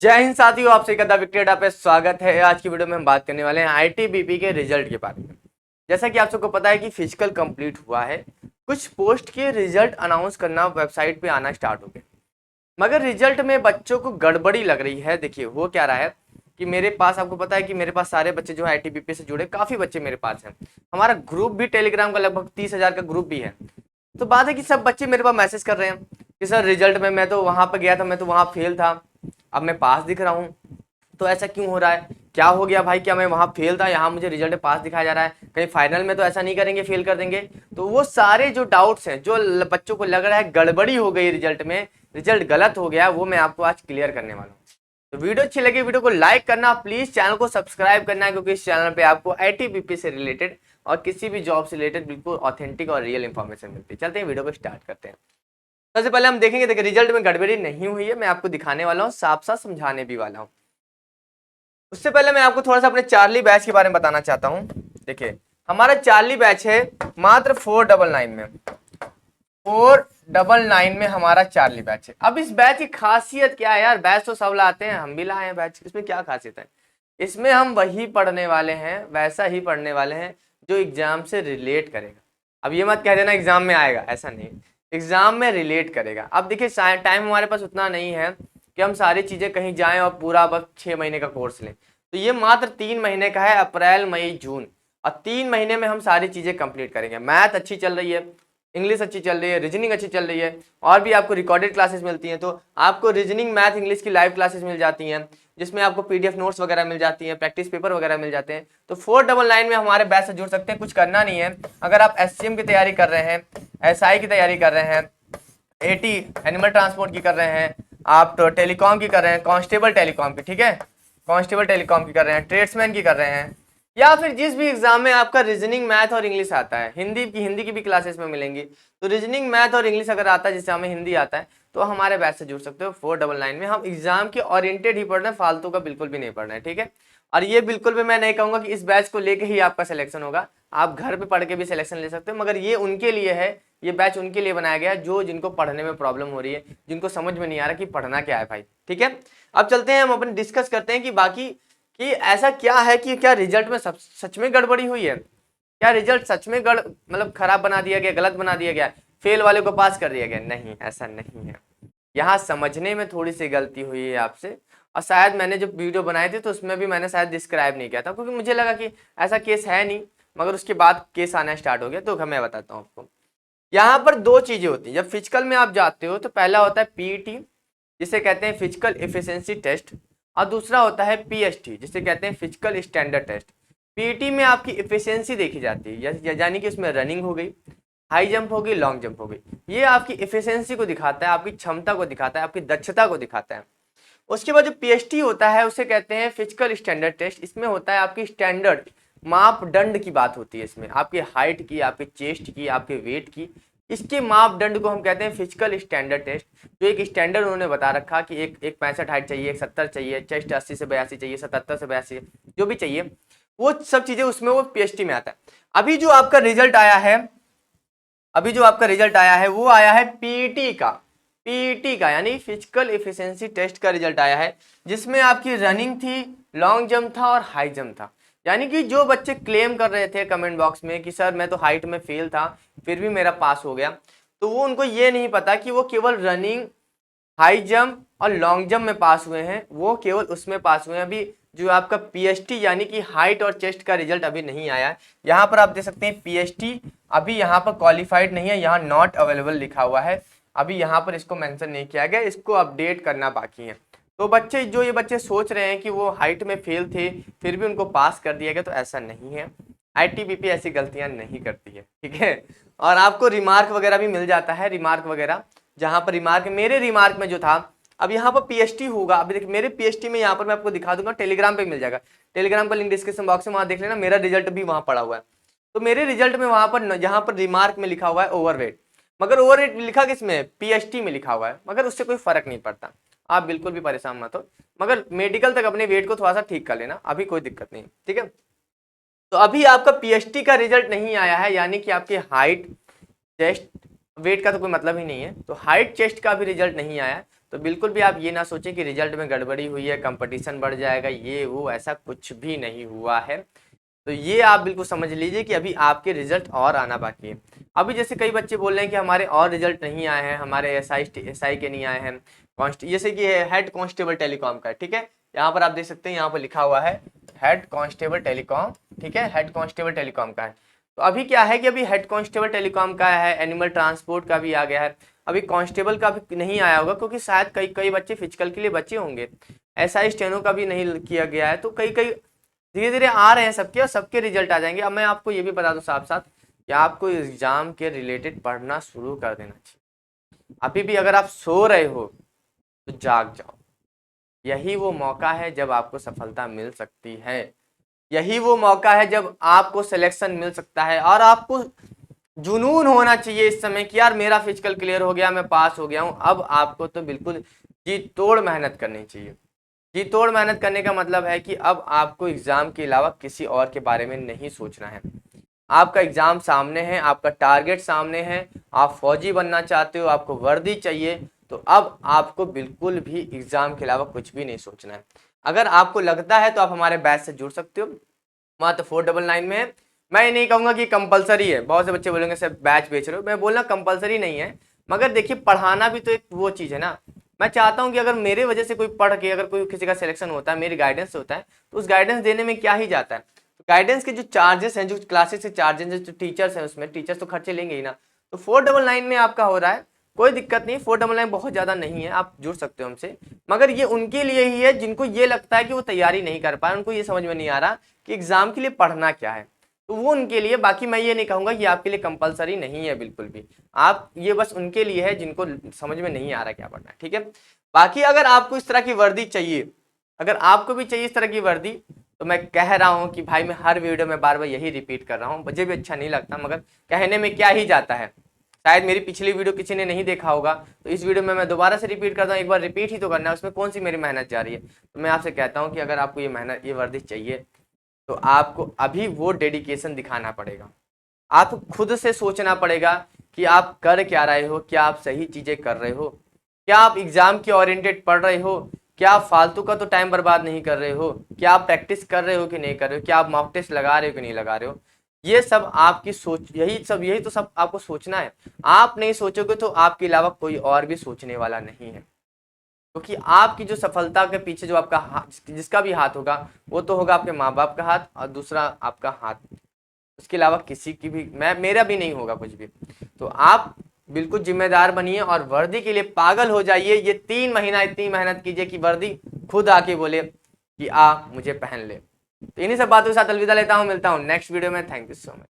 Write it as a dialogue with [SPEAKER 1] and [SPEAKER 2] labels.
[SPEAKER 1] जय हिंद साथियों, आपसे एक विक्टेड पे स्वागत है। आज की वीडियो में हम बात करने वाले हैं आईटीबीपी के रिजल्ट के बारे में। जैसा कि आप सबको पता है कि फिजिकल कंप्लीट हुआ है, कुछ पोस्ट के रिजल्ट अनाउंस करना वेबसाइट पे आना स्टार्ट हो गए, मगर रिजल्ट में बच्चों को गड़बड़ी लग रही है। देखिए हो क्या रहा है कि मेरे पास, आपको पता है कि मेरे पास सारे बच्चे जो है आईटीबीपी से जुड़े काफी बच्चे मेरे पास हैं। हमारा ग्रुप भी टेलीग्राम का लगभग 30,000 का ग्रुप भी है। तो बात है कि सब बच्चे मेरे पास मैसेज कर रहे हैं कि सर रिजल्ट में मैं तो वहां पर गया था, मैं तो वहां फेल था, अब मैं पास दिख रहा हूँ, तो ऐसा क्यों हो रहा है? क्या हो गया भाई? क्या मैं वहां फेल था, यहाँ मुझे रिजल्ट में पास दिखाया जा रहा है? कहीं फाइनल में तो ऐसा नहीं करेंगे, फेल कर देंगे? तो वो सारे जो डाउट्स हैं, जो बच्चों को लग रहा है गड़बड़ी हो गई रिजल्ट में, रिजल्ट गलत हो गया, वो मैं आपको आज क्लियर करने वाला हूँ। तो वीडियो अच्छी लगी, वीडियो को लाइक करना, प्लीज चैनल को सब्सक्राइब करना, क्योंकि इस चैनल पे आपको आईटीबीपी से रिलेटेड और किसी भी जॉब से रिलेटेड बिल्कुल ऑथेंटिक और रियल इंफॉर्मेशन मिलती है। चलते हैं वीडियो को स्टार्ट करते हैं। सबसे पहले हम देखेंगे, देखिए रिजल्ट में गड़बड़ी नहीं हुई है, मैं आपको दिखाने वाला हूँ, साफ साफ समझाने भी वाला हूँ। उससे पहले मैं आपको थोड़ा सा अपने चार्ली बैच के बारे में बताना चाहता हूँ। देखिए हमारा चार्ली बैच है मात्र 499 में, 499 में हमारा चार्ली बैच है। अब इस बैच की खासियत क्या है यार? बैच तो सब लाते हैं, हम भी लाए हैं बैच, इसमें क्या खासियत है? इसमें हम वही पढ़ने वाले हैं, वैसा ही पढ़ने वाले हैं जो एग्जाम से रिलेट करेगा। अब ये मत कह देना एग्जाम में आएगा, ऐसा नहीं, एग्जाम में रिलेट करेगा। अब देखिए टाइम हमारे पास उतना नहीं है कि हम सारी चीजें कहीं जाएं और पूरा बस 6 महीने का कोर्स लें। तो ये मात्र 3 महीने का है, अप्रैल मई जून, और 3 महीने में हम सारी चीजें कंप्लीट करेंगे। मैथ अच्छी चल रही है, इंग्लिश अच्छी चल रही है, रीजनिंग अच्छी चल रही है, और भी आपको रिकॉर्डेड क्लासेस मिलती हैं। तो आपको रीजनिंग, मैथ, इंग्लिश की लाइव क्लासेस मिल जाती हैं, जिसमें आपको पीडीएफ नोट्स वगैरह मिल जाती हैं, प्रैक्टिस पेपर वगैरह मिल जाते हैं। तो 499 में हमारे बैच से जुड़ सकते हैं। कुछ करना नहीं है, अगर आप एससीएम की तैयारी कर रहे हैं, एसआई की तैयारी कर रहे हैं, एटी एनिमल ट्रांसपोर्ट की कर रहे हैं, आप तो टेलीकॉम की कर रहे हैं, कांस्टेबल टेलीकॉम की, ठीक है, कांस्टेबल टेलीकॉम की कर रहे हैं, ट्रेड्समैन की कर रहे हैं, या फिर जिस भी एग्जाम में आपका रीजनिंग, मैथ और इंग्लिश आता है, हिंदी की भी क्लासेस में मिलेंगी। तो रीजनिंग, मैथ और इंग्लिश अगर आता है, जिससे हमें हिंदी आता है, तो हमारे बैच से जुड़ सकते हो। 499 में हम एग्जाम के ओरिएंटेड ही पढ़ रहे हैं, फालतू का बिल्कुल भी नहीं पढ़ना है, ठीक है। और ये बिल्कुल भी मैं नहीं कहूंगा कि इस बैच को लेके ही आपका सिलेक्शन होगा, आप घर पे पढ़ के भी सिलेक्शन ले सकते हो, मगर ये उनके लिए है, ये बैच उनके लिए बनाया गया है जो जिनको पढ़ने में प्रॉब्लम हो रही है, जिनको समझ में नहीं आ रहा कि पढ़ना क्या है भाई, ठीक है। अब चलते हैं, हम अपन डिस्कस करते हैं कि बाकी कि ऐसा क्या है कि क्या रिजल्ट में सच में गड़बड़ी हुई है, क्या रिजल्ट सच में मतलब खराब बना दिया गया, गलत बना दिया गया, फेल वाले को पास कर दिया गया? नहीं, ऐसा नहीं है। यहाँ समझने में थोड़ी सी गलती हुई है आपसे, और शायद मैंने जब वीडियो बनाई थी तो उसमें भी मैंने शायद डिस्क्राइब नहीं किया था, क्योंकि मुझे लगा कि ऐसा केस है नहीं, मगर उसके बाद केस आना स्टार्ट हो गया। तो मैं बताता हूँ आपको, यहाँ पर दो चीजें होती हैं जब फिजिकल में आप जाते हो। तो पहला होता है पीईटी, जिसे कहते हैं फिजिकल एफिशिएंसी टेस्ट, और दूसरा होता है पीएसटी, जिसे कहते हैं फिजिकल स्टैंडर्ड टेस्ट। पीईटी में आपकी एफिशिएंसी देखी जाती है, यानी कि इसमें रनिंग हो गई, हाई जंप हो गई, लॉन्ग जंप हो गई। ये आपकी एफिशिएंसी को दिखाता है, आपकी क्षमता को दिखाता है, आपकी दक्षता को दिखाता है। उसके बाद जो पीएसटी होता है उसे कहते हैं फिजिकल स्टैंडर्ड टेस्ट। इसमें होता है आपकी स्टैंडर्ड, मापदंड की बात होती है इसमें, आपकी हाइट की, आपके चेस्ट की, आपके वेट की, इसके मापदंड को हम कहते हैं फिजिकल स्टैंडर्ड टेस्ट। जो एक स्टैंडर्ड उन्होंने बता रखा कि एक 65 हाइट चाहिए, एक 70 चाहिए, चेस्ट 80 से 82 चाहिए, 77 से 82, जो भी चाहिए, वो सब चीजें उसमें वो पीएसटी में आता है। अभी जो आपका रिजल्ट आया है, अभी जो आपका रिजल्ट आया है वो आया है पीटी का, पीटी का यानी फिजिकल एफिशिएंसी टेस्ट का रिजल्ट आया है, जिसमें आपकी रनिंग थी, लॉन्ग जंप था और हाई जंप था। यानी कि जो बच्चे क्लेम कर रहे थे कमेंट बॉक्स में कि सर मैं तो हाइट में फेल था फिर भी मेरा पास हो गया, तो वो उनको ये नहीं पता कि वो केवल रनिंग, हाई जंप और लॉन्ग जंप में पास हुए हैं, वो केवल उसमें पास हुए हैं। अभी जो आपका पीएसटी यानी कि हाइट और चेस्ट का रिजल्ट अभी नहीं आया है। यहाँ पर आप देख सकते हैं पीएसटी अभी यहाँ पर क्वालिफाइड नहीं है, यहाँ नॉट अवेलेबल लिखा हुआ है, अभी यहाँ पर इसको मेंशन नहीं किया गया, इसको अपडेट करना बाकी है। तो बच्चे, जो ये बच्चे सोच रहे हैं कि वो हाइट में फेल थे फिर भी उनको पास कर दिया गया, तो ऐसा नहीं है। आईटीबीपी ऐसी गलतियां नहीं करती है, ठीक है। और आपको रिमार्क वगैरह भी मिल जाता है, रिमार्क वगैरह, जहां पर रिमार्क, मेरे रिमार्क में जो था, अब यहाँ पर पीएसटी होगा, अभी देखिए मेरे पीएसटी में यहाँ पर मैं आपको दिखा दूंगा, टेलीग्राम पे मिल जाएगा, टेलीग्राम का लिंक डिस्क्रिप्शन बॉक्स में, वहां देख लेना, मेरा रिजल्ट भी वहां पड़ा हुआ है। तो मेरे रिजल्ट में वहां पर जहां पर रिमार्क में लिखा हुआ है ओवरवेट, मगर ओवरवेट लिखा किसमें? पीएसटी में लिखा हुआ है, मगर उससे कोई फर्क नहीं पड़ता, आप बिल्कुल भी परेशान मत हो, मगर मेडिकल तक अपने वेट को थोड़ा सा ठीक कर लेना, अभी कोई दिक्कत नहीं, ठीक है। तो अभी आपका पीएसटी का रिजल्ट नहीं आया है, यानी कि आपकी हाइट, चेस्ट, वेट का तो कोई मतलब ही नहीं है, तो हाइट चेस्ट का भी रिजल्ट नहीं आया है। तो बिल्कुल भी आप ये ना सोचें कि रिजल्ट में गड़बड़ी हुई है, कंपटीशन बढ़ जाएगा, ये वो, ऐसा कुछ भी नहीं हुआ है। तो ये आप बिल्कुल समझ लीजिए कि अभी आपके रिजल्ट और आना बाकी है। अभी जैसे कई बच्चे बोल रहे हैं कि हमारे और रिजल्ट नहीं आए हैं, हमारे एसआई के नहीं आए हैं, जैसे कि हेड कांस्टेबल टेलीकॉम का, ठीक है, यहाँ पर आप देख सकते हैं, यहाँ पर लिखा हुआ है हेड कांस्टेबल टेलीकॉम, ठीक है, हेड कांस्टेबल टेलीकॉम का है। तो अभी क्या है कि अभी हेड कांस्टेबल टेलीकॉम का है, एनिमल ट्रांसपोर्ट का भी आ गया है, अभी कांस्टेबल का भी नहीं आया होगा, क्योंकि शायद कई कई बच्चे फिजिकल के लिए बचे होंगे। एसआई स्टेनो का भी नहीं किया गया है। तो कई कई धीरे धीरे आ रहे हैं सबके, और सबके रिजल्ट आ जाएंगे। अब मैं आपको ये भी बता दूं साथ साथ कि आपको एग्जाम के रिलेटेड पढ़ना शुरू कर देना चाहिए। अभी भी अगर आप सो रहे हो तो जाग जाओ, यही वो मौका है जब आपको सफलता मिल सकती है, यही वो मौका है जब आपको सिलेक्शन मिल सकता है। और आपको जुनून होना चाहिए इस समय कि यार मेरा फिजिकल क्लियर हो गया, मैं पास हो गया हूं। अब आपको तो बिल्कुल जी तोड़ मेहनत करनी चाहिए। जी तोड़ मेहनत करने का मतलब है कि अब आपको एग्जाम के अलावा किसी और के बारे में नहीं सोचना है। आपका एग्जाम सामने है, आपका टारगेट सामने है, आप फौजी बनना चाहते हो, आपको वर्दी चाहिए, तो अब आपको बिल्कुल भी एग्जाम के अलावा कुछ भी नहीं सोचना है। अगर आपको लगता है तो आप हमारे बैच से जुड़ सकते हो, मात्र 499 में है। मैं ये नहीं कहूंगा कि कंपलसरी है, बहुत से बच्चे बोलेंगे सर बैच बेच रहे हो, मैं बोलना कंपलसरी नहीं है, मगर देखिए पढ़ाना भी तो एक वो चीज़ है ना। मैं चाहता हूं कि अगर मेरे वजह से कोई पढ़ के अगर कोई किसी का सिलेक्शन होता है, मेरी गाइडेंस होता है, तो उस गाइडेंस देने में क्या ही जाता है। तो गाइडेंस के जो चार्जेस हैं, जो क्लासेस के चार्जेस, जो टीचर्स हैं, उसमें टीचर्स तो खर्चे लेंगे ही ना। तो 499 में आपका हो रहा है, कोई दिक्कत नहीं, 499 बहुत ज़्यादा नहीं है, आप जुड़ सकते हो हमसे। मगर ये उनके लिए ही है जिनको ये लगता है कि वो तैयारी नहीं कर पाए, उनको ये समझ में नहीं आ रहा कि एग्जाम के लिए पढ़ना क्या है, तो वो उनके लिए। बाकी मैं ये नहीं कहूंगा कि आपके लिए कंपलसरी नहीं है, बिल्कुल भी। आप ये बस उनके लिए है जिनको समझ में नहीं आ रहा क्या पढ़ना है, ठीक है। बाकी अगर आपको इस तरह की वर्दी चाहिए, अगर आपको भी चाहिए इस तरह की वर्दी, तो मैं कह रहा हूं कि भाई मैं हर वीडियो में बार बार यही रिपीट कर रहा हूं, मुझे भी अच्छा नहीं लगता, मगर कहने में क्या ही जाता है। शायद मेरी पिछली वीडियो किसी ने नहीं देखा होगा, तो इस वीडियो में मैं दोबारा से रिपीट करता हूँ, एक बार रिपीट ही तो करना है, उसमें कौन सी मेरी मेहनत जा रही है। तो मैं आपसे कहता हूँ कि अगर आपको ये मेहनत, ये वर्दी चाहिए, तो आपको अभी वो डेडिकेशन दिखाना पड़ेगा। आपको खुद से सोचना पड़ेगा कि आप कर क्या रहे हो, क्या आप सही चीजें कर रहे हो, क्या आप एग्जाम के ओरिएंटेड पढ़ रहे हो, क्या आप फालतू का तो टाइम बर्बाद नहीं कर रहे हो, क्या आप प्रैक्टिस कर रहे हो कि नहीं कर रहे हो, क्या आप मॉक टेस्ट लगा रहे हो कि नहीं लगा रहे हो। ये सब आपकी सोच, यही तो सब आपको सोचना है। आप नहीं सोचोगे तो आपके अलावा कोई और भी सोचने वाला नहीं है, क्योंकि आपकी जो सफलता के पीछे जो आपका हाथ, जिसका भी हाथ होगा, वो तो होगा आपके माँ बाप का हाथ, और दूसरा आपका हाथ, उसके अलावा किसी की भी, मेरा भी नहीं होगा कुछ भी। तो आप बिल्कुल जिम्मेदार बनिए और वर्दी के लिए पागल हो जाइए। ये 3 महीना इतनी मेहनत कीजिए कि वर्दी खुद आके बोले कि आ मुझे पहन ले। तो इन्हीं सब बातों के साथ अलविदा लेता हूँ, मिलता हूँ नेक्स्ट वीडियो में। Thank you so much.